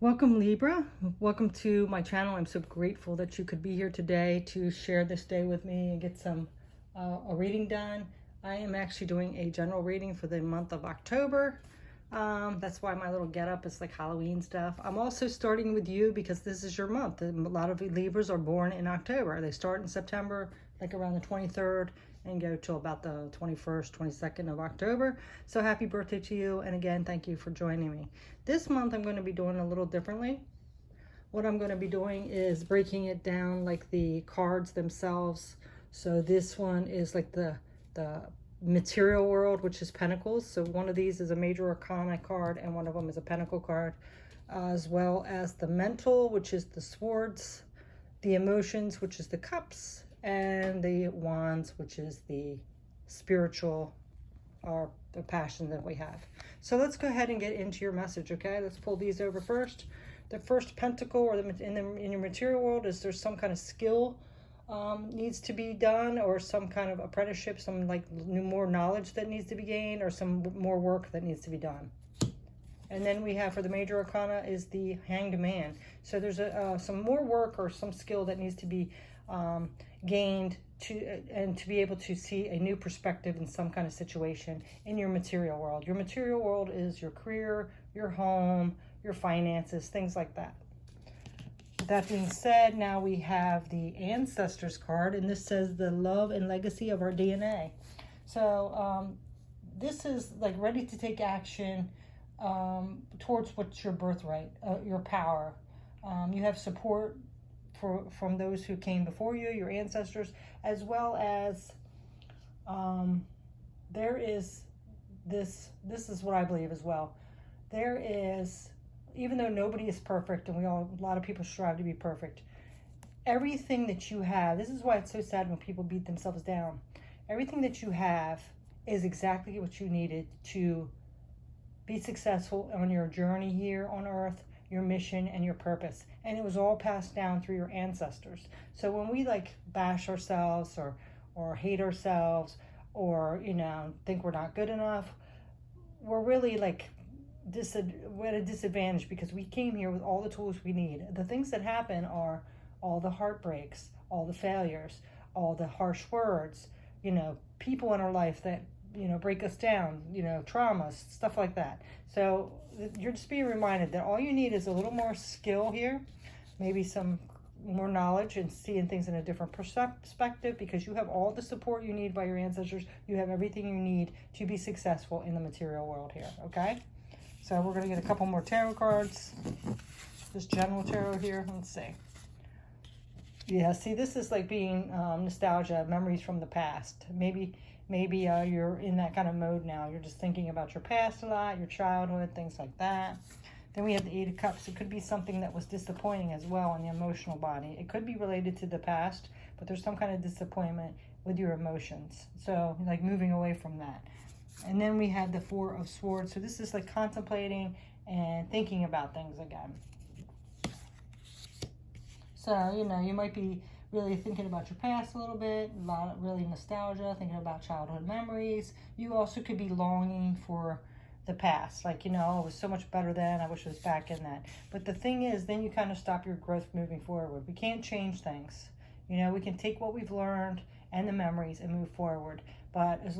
Welcome, Libra. Welcome to my channel. I'm so grateful that you could be here today to share this day with me and get some a reading done. I am actually doing a general reading for the month of October. That's why my little getup is like Halloween stuff. I'm also starting with you because this is your month. A lot of Libras are born in October. They start in September, like around the 23rd, and go till about the 21st, 22nd of October. So happy birthday to you. And again, thank you for joining me. This month I'm going to be doing a little differently. What I'm going to be doing is breaking it down like the cards themselves. So this one is like the material world, which is Pentacles. So one of these is a major arcana card and one of them is a Pentacle card, as well as the mental, which is the swords, the emotions, which is the cups, and the wands, which is the spiritual or the passion that we have. So let's go ahead and get into your message, okay? Let's pull these over first. The first pentacle, or in your material world, is there's some kind of skill needs to be done, or some kind of apprenticeship, some like more knowledge that needs to be gained, or some more work that needs to be done. And then we have for the major arcana is the Hanged Man. So there's some more work or some skill that needs to be gained to be able to see a new perspective in some kind of situation in your material world. Your material world is your career, your home, your finances, things like that. With that being said, now we have the Ancestors card, and this says the love and legacy of our DNA. So this is like ready to take action towards what's your birthright, your power. You have support from those who came before you, your ancestors, as well as there is this is what I believe as well. There is, even though nobody is perfect, and a lot of people strive to be perfect, everything that you have, this is why it's so sad when people beat themselves down. Everything that you have is exactly what you needed to be successful on your journey here on earth, your mission and your purpose. And it was all passed down through your ancestors. So when we like bash ourselves or hate ourselves, or think we're not good enough, we're really like we're at a disadvantage, because we came here with all the tools we need. The things that happen are all the heartbreaks, all the failures, all the harsh words, people in our life that break us down, traumas, stuff like that. So you're just being reminded that all you need is a little more skill here, maybe some more knowledge and seeing things in a different perspective, because you have all the support you need by your ancestors. You have everything you need to be successful in the material world here, okay? So we're going to get a couple more tarot cards. This general tarot here, let's see. Yeah, see, this is like being nostalgia, memories from the past. Maybe you're in that kind of mode now. You're just thinking about your past a lot, your childhood, things like that. Then we have the Eight of Cups. It could be something that was disappointing as well in the emotional body. It could be related to the past, but there's some kind of disappointment with your emotions. So like moving away from that. And then we have the Four of Swords. So this is like contemplating and thinking about things again. So, you might be really thinking about your past a little bit, a lot of really nostalgia, thinking about childhood memories. You also could be longing for the past, like, it was so much better then, I wish it was back in that. But the thing is, then you kind of stop your growth moving forward. We can't change things. We can take what we've learned and the memories and move forward. But as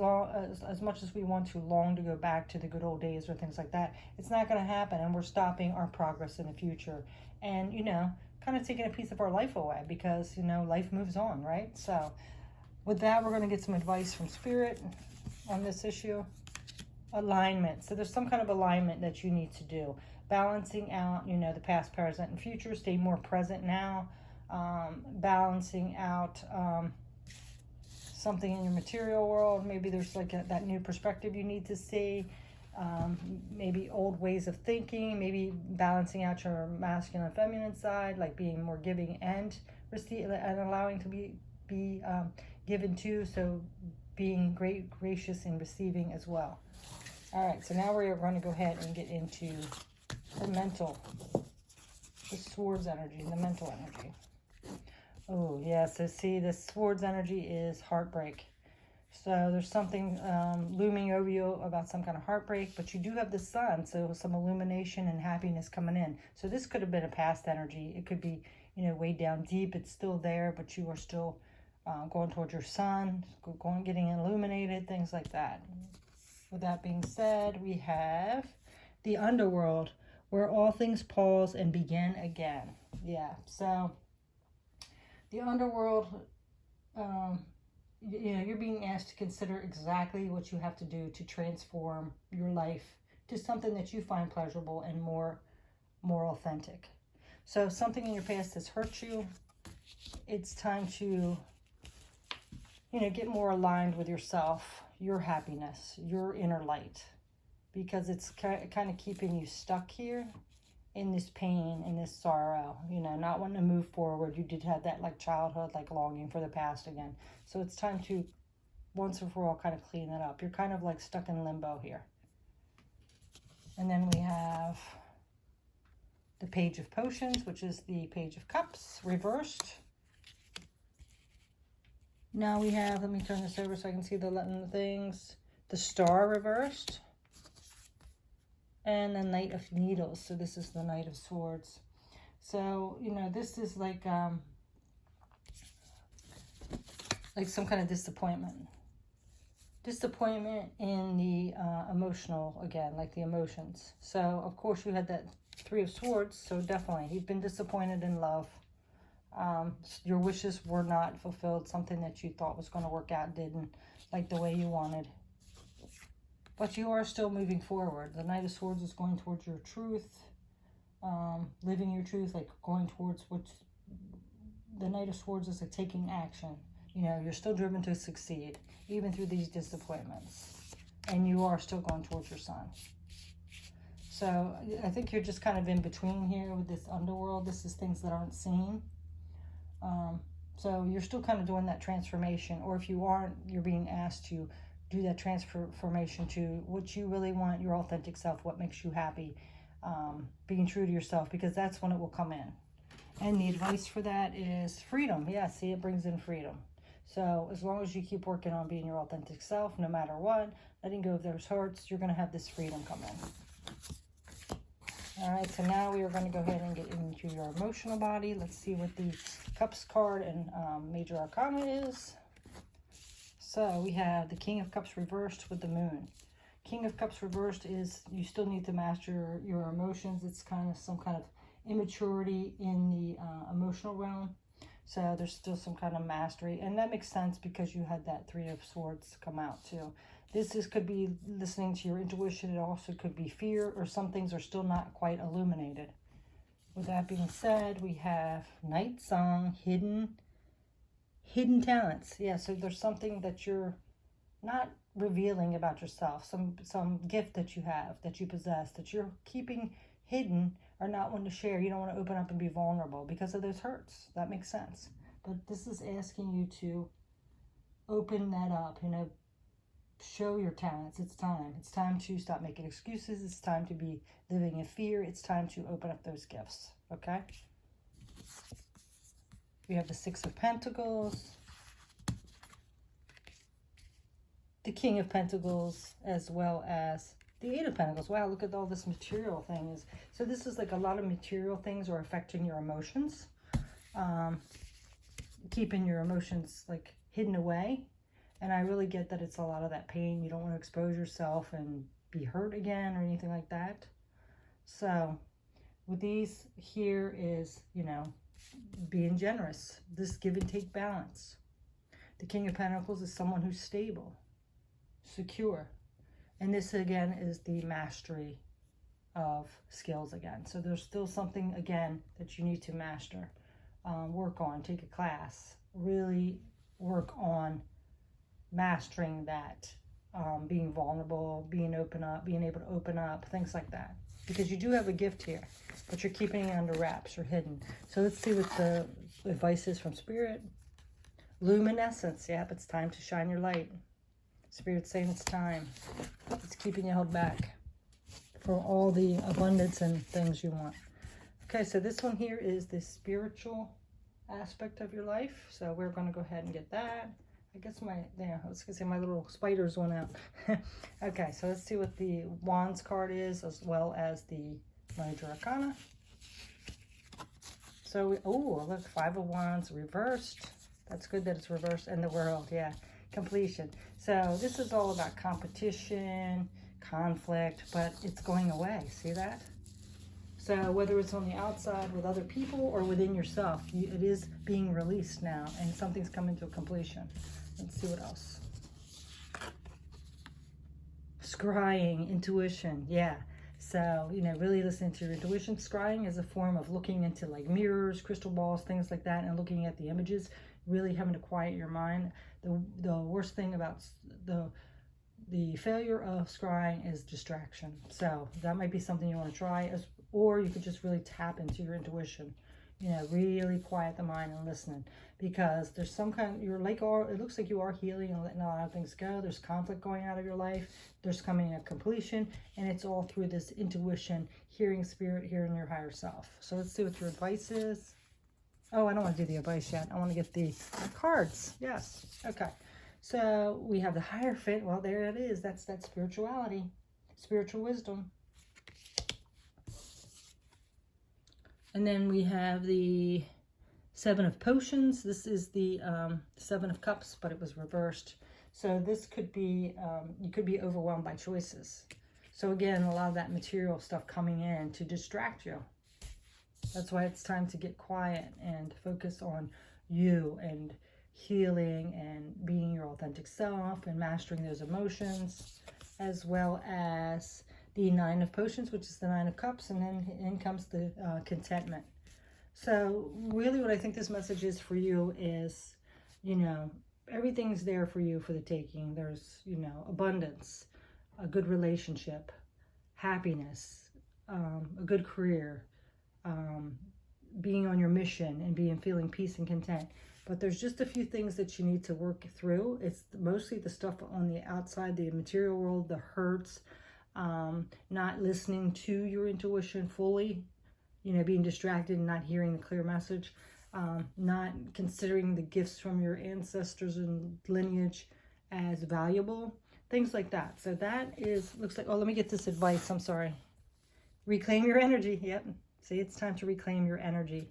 much as we want to long to go back to the good old days or things like that, it's not going to happen, and we're stopping our progress in the future. And, kind of taking a piece of our life away, because life moves on, right? So with that, we're going to get some advice from Spirit on this issue. Alignment. So there's some kind of alignment that you need to do, balancing out the past, present, and future. Stay more present now. Balancing out something in your material world. Maybe there's like that new perspective you need to see. Maybe old ways of thinking, maybe balancing out your masculine and feminine side, like being more giving and receive, and allowing to be given to, so being gracious in receiving as well. All right, so now we're going to go ahead and get into the mental, the swords energy, the mental energy. Oh yeah, so see, the swords energy is heartbreak. So there's something looming over you about some kind of heartbreak, but you do have the sun, so some illumination and happiness coming in. So this could have been a past energy. It could be, way down deep. It's still there, but you are still going towards your sun, getting illuminated, things like that. With that being said, we have the underworld, where all things pause and begin again. Yeah, so the underworld, you're being asked to consider exactly what you have to do to transform your life to something that you find pleasurable and more authentic. So if something in your past has hurt you, it's time to, get more aligned with yourself, your happiness, your inner light, because it's kind of keeping you stuck here in this pain, in this sorrow, not wanting to move forward. You did have that like childhood, like longing for the past again. So it's time to once and for all kind of clean that up. You're kind of like stuck in limbo here. And then we have the Page of Potions, which is the Page of Cups reversed. Now we have, let me turn this over so I can see the things. The Star reversed. And the Knight of Needles. So this is the Knight of Swords. So, this is like some kind of disappointment. Disappointment in the emotional, again, like the emotions. So, of course, you had that Three of Swords. So definitely, you've been disappointed in love. Your wishes were not fulfilled. Something that you thought was going to work out didn't, like the way you wanted. But you are still moving forward. The Knight of Swords is going towards your truth, living your truth, like going towards what's... The Knight of Swords is like taking action. You're still driven to succeed, even through these disappointments. And you are still going towards your sun. So I think you're just kind of in between here with this underworld. This is things that aren't seen. So you're still kind of doing that transformation. Or if you aren't, you're being asked to do that transformation to what you really want, your authentic self, what makes you happy, being true to yourself, because that's when it will come in. And the advice for that is freedom. Yeah, see, it brings in freedom. So as long as you keep working on being your authentic self, no matter what, letting go of those hurts, you're going to have this freedom come in. All right, so now we are going to go ahead and get into your emotional body. Let's see what the Cups card and Major Arcana is. So we have the King of Cups reversed with the Moon. King of Cups reversed is you still need to master your emotions. It's kind of some kind of immaturity in the emotional realm. So there's still some kind of mastery. And that makes sense because you had that Three of Swords come out too. Could be listening to your intuition. It also could be fear, or some things are still not quite illuminated. With that being said, we have Night Song, Hidden talents. Yeah, so there's something that you're not revealing about yourself, some gift that you have, that you possess, that you're keeping hidden or not wanting to share. You don't want to open up and be vulnerable because of those hurts. That makes sense. But this is asking you to open that up, show your talents. It's time. It's time to stop making excuses. It's time to be living in fear. It's time to open up those gifts, okay? We have the Six of Pentacles, the King of Pentacles, as well as the Eight of Pentacles. Wow, look at all this material things. So this is like a lot of material things are affecting your emotions, keeping your emotions like hidden away. And I really get that it's a lot of that pain. You don't want to expose yourself and be hurt again or anything like that. So with these here is, being generous, this give and take balance. The King of Pentacles is someone who's stable, secure. And this again is the mastery of skills again. So there's still something again that you need to master, work on, take a class, really work on mastering that, being vulnerable, being able to open up, things like that. Because you do have a gift here, but you're keeping it under wraps or hidden. So let's see what the advice is from Spirit. Luminescence. Yep, it's time to shine your light. Spirit's saying it's time. It's keeping you held back for all the abundance and things you want. Okay, so this one here is the spiritual aspect of your life. So we're going to go ahead and get that. I guess I was gonna say my little spiders went out. Okay, so let's see what the Wands card is, as well as the Major Arcana. So, oh, look, Five of Wands reversed. That's good that it's reversed. And the World, yeah, completion. So this is all about competition, conflict, but it's going away. See that? So whether it's on the outside with other people or within yourself, it is being released now, and something's coming to a completion. Let's see what else. Scrying, intuition, yeah. So, you know, really listening to your intuition. Scrying is a form of looking into like mirrors, crystal balls, things like that, and looking at the images, really having to quiet your mind. The worst thing about the failure of scrying is distraction. So that might be something you want to try, or you could just really tap into your intuition. You know, really quiet the mind and listening, because there's some kind, it looks like you are healing and letting a lot of things go. There's conflict going out of your life. There's coming a completion, and it's all through this intuition, hearing spirit, hearing your higher self. So let's see what your advice is. Oh, I don't want to do the advice yet. I want to get the cards. Yes. Okay. So we have the Hierophant. Well, there it is. That's that spirituality, spiritual wisdom. And then we have the Seven of Potions. This is the Seven of Cups, but it was reversed. So this could be, you could be overwhelmed by choices. So again, a lot of that material stuff coming in to distract you. That's why it's time to get quiet and focus on you and healing and being your authentic self and mastering those emotions, as well as the Nine of Potions, which is the Nine of Cups, and then in comes the contentment. So really what I think this message is for you is, you know, everything's there for you for the taking. There's, you know, abundance, a good relationship, happiness, a good career, being on your mission and feeling peace and content. But there's just a few things that you need to work through. It's mostly the stuff on the outside, the material world, the hurts, not listening to your intuition fully, you know, being distracted and not hearing the clear message, not considering the gifts from your ancestors and lineage as valuable, things like that. So that is, looks like, oh, let me get this advice. I'm sorry. Reclaim your energy. Yep. See, it's time to reclaim your energy,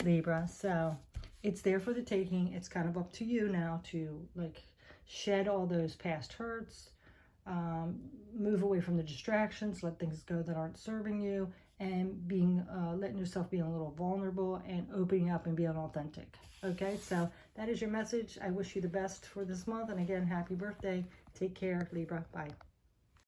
Libra. So it's there for the taking. It's kind of up to you now to like shed all those past hurts, move away from the distractions, let things go that aren't serving you, and being letting yourself be a little vulnerable and opening up and being authentic. Okay, so that is your message. I wish you the best for this month, and again, happy birthday. Take care, Libra. Bye.